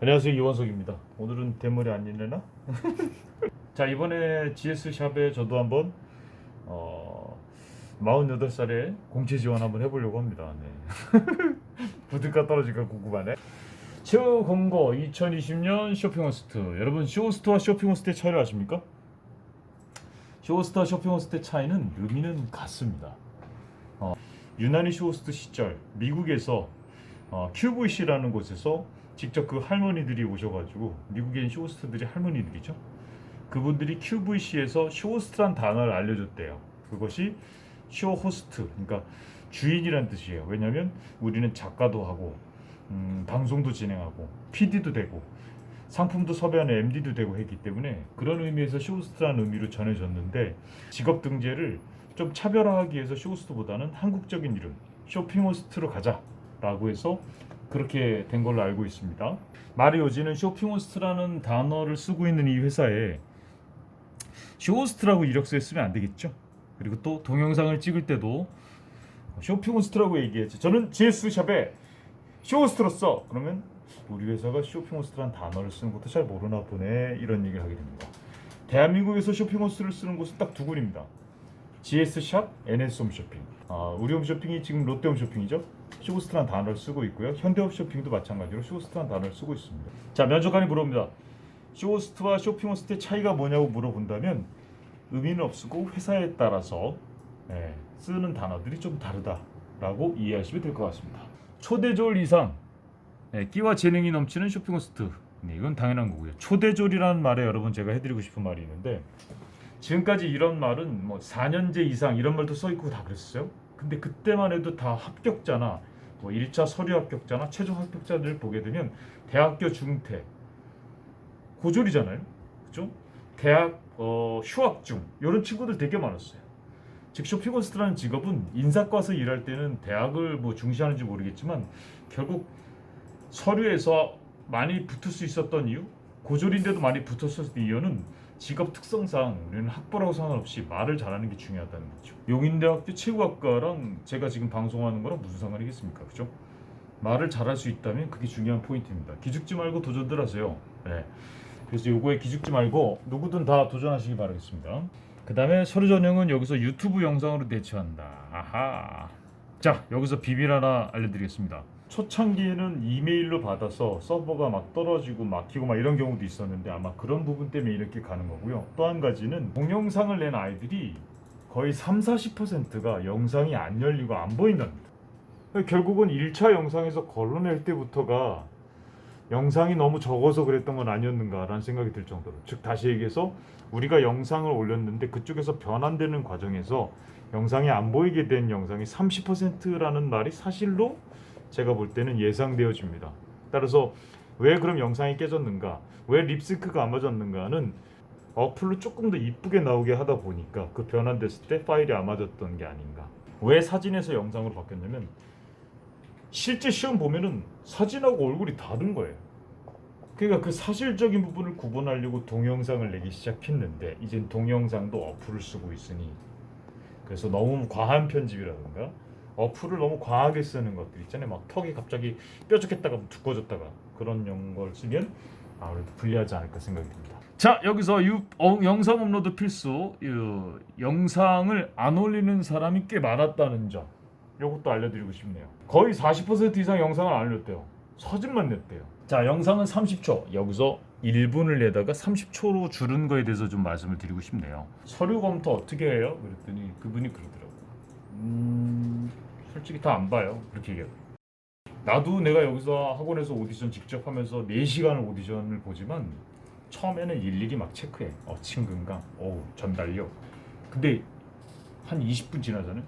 안녕하세요, 이원석입니다. 오늘은 대머리 안 일래나? 자, 이번에 GS샵에 저도 한번 48살에 공채 지원 한번 해보려고 합니다. 네. 부들까 떨어질까 궁금하네. 최후 공고 2020년 쇼핑호스트. 여러분, 쇼호스트와 쇼핑호스트의 차이를 아십니까? 쇼호스트와 쇼핑호스트의 차이는 의미는 같습니다. 유난히 쇼호스트 시절 미국에서 QVC라는 곳에서 직접 그 할머니들이 오셔가지고, 미국인 쇼호스트들이 할머니들이죠. 그분들이 QVC에서 쇼호스트란 단어를 알려줬대요. 그것이 쇼호스트, 그러니까 주인이란 뜻이에요. 왜냐하면 우리는 작가도 하고 방송도 진행하고 PD도 되고 상품도 섭외하는 MD도 되고 했기 때문에 그런 의미에서 쇼호스트라는 의미로 전해졌는데, 직업 등재를 좀 차별화하기 위해서 쇼호스트보다는 한국적인 이름 쇼핑호스트로 가자라고 해서 그렇게 된 걸로 알고 있습니다. 마리오지는 쇼핑호스트라는 단어를 쓰고 있는 이 회사에 쇼호스트라고 이력서에 쓰면 안 되겠죠. 그리고 또 동영상을 찍을 때도 쇼핑호스트라고 얘기했죠. 저는 GS샵에 쇼호스트로서, 그러면 우리 회사가 쇼핑호스트라는 단어를 쓰는 것도 잘 모르나 보네, 이런 얘기를 하게 됩니다. 대한민국에서 쇼핑호스트를 쓰는 곳은 딱 두 군입니다. GS샵, NS홈쇼핑. 우리 홈쇼핑이 지금 롯데홈쇼핑이죠. 쇼호스트라는 단어를 쓰고 있고요. 현대홈쇼핑도 마찬가지로 쇼호스트라는 단어를 쓰고 있습니다. 자, 면접관이 물어봅니다. 쇼호스트와 쇼핑호스트의 차이가 뭐냐고 물어본다면 의미는 없고 회사에 따라서 쓰는 단어들이 좀 다르다라고 이해하시면 될 것 같습니다. 초대졸 이상 끼와 재능이 넘치는 쇼핑호스트. 이건 당연한 거고요. 초대졸이라는 말에 여러분 제가 해드리고 싶은 말이 있는데, 지금까지 이런 말은 뭐 4년제 이상 이런 말도 써있고 다 그랬어요. 근데 그때만 해도 다 합격자나 뭐 1차 서류 합격자나 최종 합격자들을 보게 되면 대학교 중퇴, 고졸이잖아요. 그죠? 대학 휴학 중 이런 친구들 되게 많았어요. 즉 쇼핑호스트라는 직업은 인사과에서 일할 때는 대학을 뭐 중시하는지 모르겠지만 결국 서류에서 많이 붙을 수 있었던 이유, 고졸인데도 많이 붙었었던 이유는 직업 특성상 우리는 학벌하고 상관없이 말을 잘하는 게 중요하다는 거죠. 용인대학교 체육학과랑 제가 지금 방송하는 거랑 무슨 상관이겠습니까? 그죠? 말을 잘할 수 있다면 그게 중요한 포인트입니다. 기죽지 말고 도전들 하세요. 네. 그래서 요거에 기죽지 말고 누구든 다 도전하시기 바라겠습니다. 그 다음에 서류 전형은 여기서 유튜브 영상으로 대체한다. 아하. 자, 여기서 비밀 하나 알려드리겠습니다. 초창기에는 이메일로 받아서 서버가 막 떨어지고 막히고 막 이런 경우도 있었는데, 아마 그런 부분 때문에 이렇게 가는 거고요. 또 한 가지는 동영상을 낸 아이들이 거의 30-40%가 영상이 안 열리고 안 보인답니다. 결국은 1차 영상에서 걸러낼 때부터가 영상이 너무 적어서 그랬던 건 아니었는가라는 생각이 들 정도로, 즉 다시 얘기해서 우리가 영상을 올렸는데 그쪽에서 변환되는 과정에서 영상이 안 보이게 된 영상이 30%라는 말이 사실로 제가 볼 때는 예상되어집니다. 따라서 왜 그럼 영상이 깨졌는가, 왜 립싱크가 안 맞았는가는 어플로 조금 더 이쁘게 나오게 하다 보니까 그 변환됐을 때 파일이 안 맞았던 게 아닌가. 왜 사진에서 영상으로 바뀌었냐면, 실제 시험 보면은 사진하고 얼굴이 다른 거예요. 그러니까 그 사실적인 부분을 구분하려고 동영상을 내기 시작했는데, 이젠 동영상도 어플을 쓰고 있으니, 그래서 너무 과한 편집이라든가 어플을 너무 과하게 쓰는 것들 있잖아요. 막 턱이 갑자기 뾰족했다가 두꺼워졌다가 그런 걸 쓰면 아무래도 불리하지 않을까 생각이 듭니다. 자, 여기서 영상 업로드 필수, 영상을 안 올리는 사람이 꽤 많았다는 점, 이것도 알려드리고 싶네요. 거의 40% 이상 영상을 안 올렸대요. 사진만 냈대요. 자, 영상은 30초, 여기서 1분을 내다가 30초로 줄은 거에 대해서 좀 말씀을 드리고 싶네요. 서류 검토 어떻게 해요? 그랬더니 그분이 그러더라고요. 솔직히 다 안 봐요. 그렇게 얘기해요. 나도 내가 여기서 학원에서 오디션 직접 하면서 4시간을 오디션을 보지만 처음에는 일일이 막 체크해. 친근감, 전달력. 근데 한 20분 지나잖아요.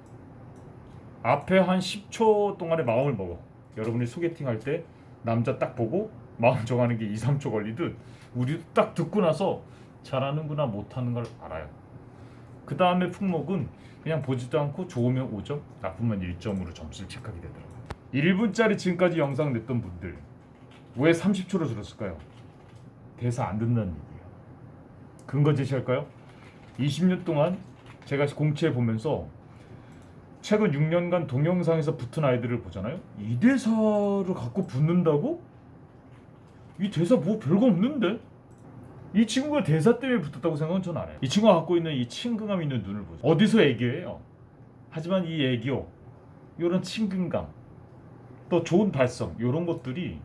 앞에 한 10초 동안의 마음을 먹어. 여러분이 소개팅 할 때 남자 딱 보고 마음 정하는 게 2-3초 걸리듯, 우리도 딱 듣고 나서 잘하는구나 못하는 걸 알아요. 그 다음에 품목은 그냥 보지도 않고 좋으면 5점, 나쁘면 1점으로 점수를 체크하게 되더라고요. 1분짜리 지금까지 영상 냈던 분들 왜 30초로 줄었을까요? 대사 안 듣는다는 얘기예요. 근거 제시할까요? 20년 동안 제가 공채 보면서 최근 6년간 동영상에서 붙은 아이들을 보잖아요. 이 대사를 갖고 붙는다고? 이 대사 뭐 별거 없는데? 이 친구가 대사 때문에 붙었다고 생각은 전 안 해요. 이 친구가 갖고 있는 이 친근감 있는 눈을 보세요. 어디서 애교예요? 하지만 이 애교, 이런 친근감, 또 좋은 발성, 이런 것들이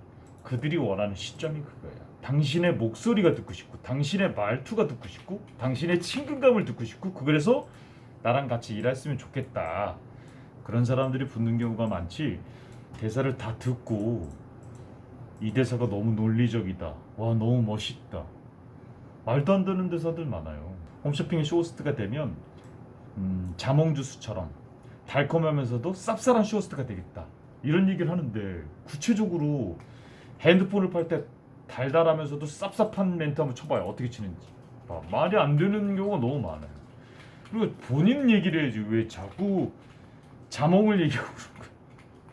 그들이 원하는 시점이 그거예요. 당신의 목소리가 듣고 싶고, 당신의 말투가 듣고 싶고, 당신의 친근감을 듣고 싶고, 그래서 나랑 같이 일했으면 좋겠다. 그런 사람들이 붙는 경우가 많지. 대사를 다 듣고 이 대사가 너무 논리적이다. 와, 너무 멋있다. 말도 안 되는 대사들 많아요. 홈쇼핑의 쇼호스트가 되면 자몽주스처럼 달콤하면서도 쌉쌀한 쇼호스트가 되겠다. 이런 얘기를 하는데 구체적으로 핸드폰을 팔 때 달달하면서도 쌉쌉한 멘트 한번 쳐봐요. 어떻게 치는지. 말이 안 되는 경우가 너무 많아요. 그리고 본인 얘기를 해야지 왜 자꾸 자몽을 얘기하고 그런 거야.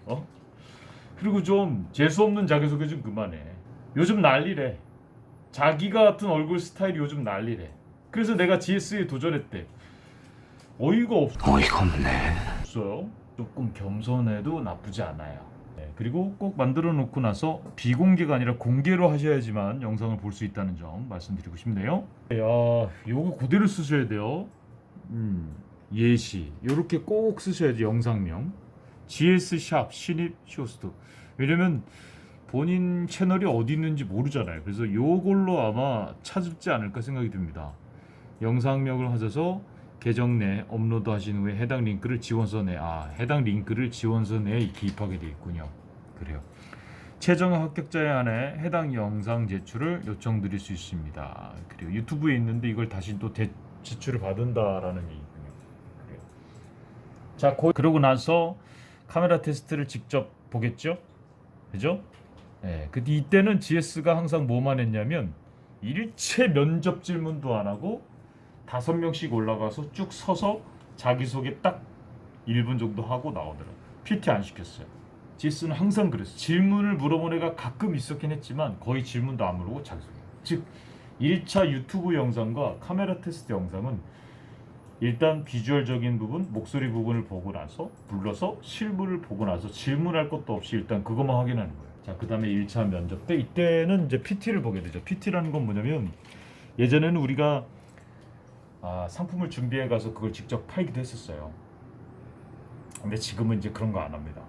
어? 그리고 좀 재수없는 자기소개 좀 그만해. 요즘 난리래. 자기가 같은 얼굴 스타일이 요즘 난리래. 그래서 내가 GS에 도전했대. 어이가 없어요. 조금 겸손해도 나쁘지 않아요. 네, 그리고 꼭 만들어 놓고 나서 비공개가 아니라 공개로 하셔야지만 영상을 볼 수 있다는 점 말씀드리고 싶네요. 야, 요거 그대로 쓰셔야 돼요. 예시 요렇게 꼭 쓰셔야지. 영상명 GS 샵 신입 쇼호스트. 왜냐면 본인 채널이 어디 있는지 모르잖아요. 그래서 요걸로 아마 찾지 않을까 생각이 듭니다. 영상명을 하셔서 계정 내 업로드 하신 후에 해당 링크를 지원서 내에 기입하게 되어 있군요. 그래요. 최종 합격자에 한해 해당 영상 제출을 요청드릴 수 있습니다. 그리고 유튜브에 있는데 이걸 다시 또 제출을 받는다라는 얘기군요. 그래요. 자, 그러고 나서 카메라 테스트를 직접 보겠죠? 그죠? 네, 이때는 GS가 항상 뭐만 했냐면 일체 면접 질문도 안 하고 5명씩 올라가서 쭉 서서 자기소개 딱 1분 정도 하고 나오더라고요. PT 안 시켰어요. GS는 항상 그랬어요. 질문을 물어본 애가 가끔 있었긴 했지만 거의 질문도 안 물어보고 자기소개. 즉 1차 유튜브 영상과 카메라 테스트 영상은 일단 비주얼적인 부분, 목소리 부분을 보고 나서 불러서 실물을 보고 나서 질문할 것도 없이 일단 그것만 확인하는 거예요. 자, 그 다음에 1차 면접 때 이때는 이제 PT를 보게 되죠. PT라는 건 뭐냐면 예전에는 우리가 상품을 준비해 가서 그걸 직접 팔기도 했었어요. 근데 지금은 이제 그런 거 안 합니다.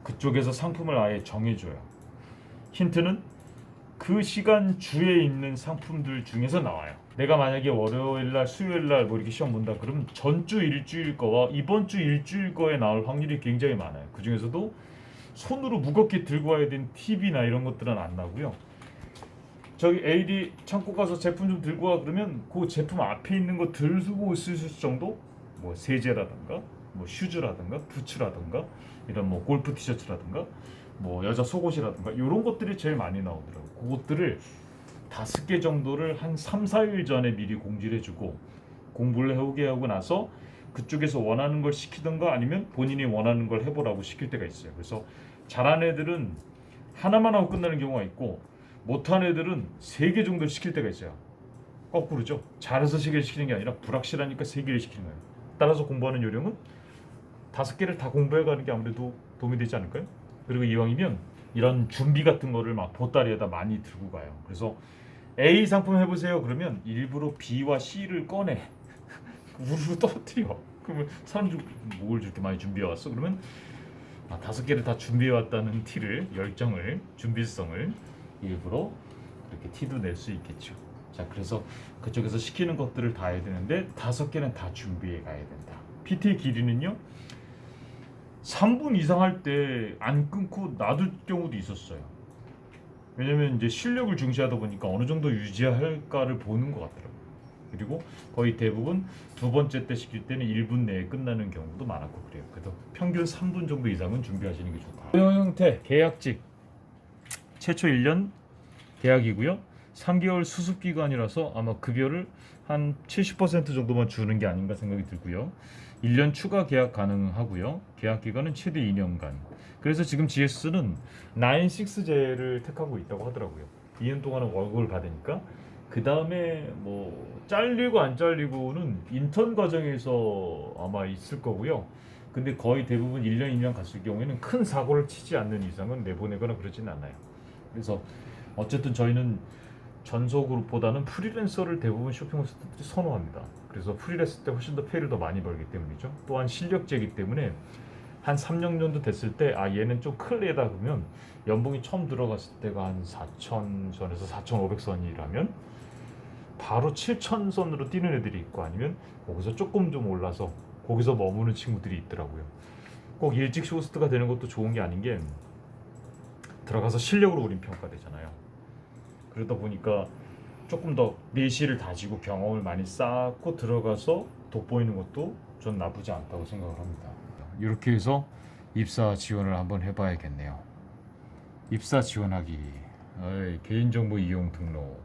그쪽에서 상품을 아예 정해줘요. 힌트는 그 시간 주에 있는 상품들 중에서 나와요. 내가 만약에 월요일날, 수요일날 뭐 이렇게 시험 본다 그러면 전주 일주일 거와 이번 주 일주일 거에 나올 확률이 굉장히 많아요. 그 중에서도 손으로 무겁게 들고 와야 되는 TV나 이런 것들은 안 나고요. 저기 AD 창고 가서 제품 좀 들고 와 그러면 그 제품 앞에 있는 거 들고 있을 정도? 뭐 세제라든가 뭐 슈즈라든가 부츠라든가 이런 뭐 골프 티셔츠라든가 뭐 여자 속옷이라든가 이런 것들이 제일 많이 나오더라고요. 그것들을 5개 정도를 한 3, 4일 전에 미리 공지를 해주고 공부를 해오게 하고 나서 그쪽에서 원하는 걸 시키던가 아니면 본인이 원하는 걸 해보라고 시킬 때가 있어요. 그래서 잘하는 애들은 하나만 하고 끝나는 경우가 있고 못하는 애들은 3개 정도 시킬 때가 있어요. 거꾸로죠. 잘해서 3개를 시키는 게 아니라 불확실하니까 3개를 시키는 거예요. 따라서 공부하는 요령은 5개를 다 공부해가는 게 아무래도 도움이 되지 않을까요? 그리고 이왕이면 이런 준비 같은 거를 막 보따리에다 많이 들고 가요. 그래서 A 상품 해보세요. 그러면 일부러 B와 C를 꺼내 우르르 떨어뜨려. 그러면 사람들 뭘 저렇게 많이 준비해왔어? 그러면 5개를 다 준비해왔다는 티를, 열정을, 준비성을 일부러 이렇게 티도 낼 수 있겠죠. 자, 그래서 그쪽에서 시키는 것들을 다 해야 되는데 5개는 다 준비해 가야 된다. PT의 길이는요 3분 이상 할 때 안 끊고 놔둘 경우도 있었어요. 왜냐면 이제 실력을 중시하다 보니까 어느 정도 유지할까를 보는 것 같더라고요. 그리고 거의 대부분 2번째 때 시킬 때는 1분 내에 끝나는 경우도 많았고 그래요. 그래서 평균 3분 정도 이상은 준비하시는 게 좋다. 고용 형태 계약직 최초 1년 계약이고요. 3개월 수습 기간이라서 아마 급여를 한 70% 정도만 주는 게 아닌가 생각이 들고요. 1년 추가 계약 가능하고요. 계약 기간은 최대 2년간. 그래서 지금 GS는 9-6제를 택하고 있다고 하더라고요. 2년 동안은 월급을 받으니까 그 다음에 뭐 잘리고 안 잘리고는 인턴 과정에서 아마 있을 거고요. 근데 거의 대부분 1년, 2년 갔을 경우에는 큰 사고를 치지 않는 이상은 내보내거나 그러진 않아요. 그래서 어쨌든 저희는 전속그룹보다는 프리랜서를 대부분 쇼핑호스트들이 선호합니다. 그래서 프리랜서 때 훨씬 더 페이를 더 많이 벌기 때문이죠. 또한 실력제이기 때문에 한 3년 정도 됐을 때 얘는 좀 클레다 그러면 연봉이 처음 들어갔을 때가 한 4,000선에서 4,500선이라면 바로 7,000선으로 뛰는 애들이 있고 아니면 거기서 조금 좀 올라서 거기서 머무는 친구들이 있더라고요. 꼭 일찍 쇼호스트가 되는 것도 좋은 게 아닌 게 들어가서 실력으로 우린 평가되잖아요. 그러다 보니까 조금 더 내실을 다지고 경험을 많이 쌓고 들어가서 돋보이는 것도 전 나쁘지 않다고 생각을 합니다. 이렇게 해서 입사 지원을 한번 해봐야겠네요. 입사 지원하기, 개인정보 이용 등록.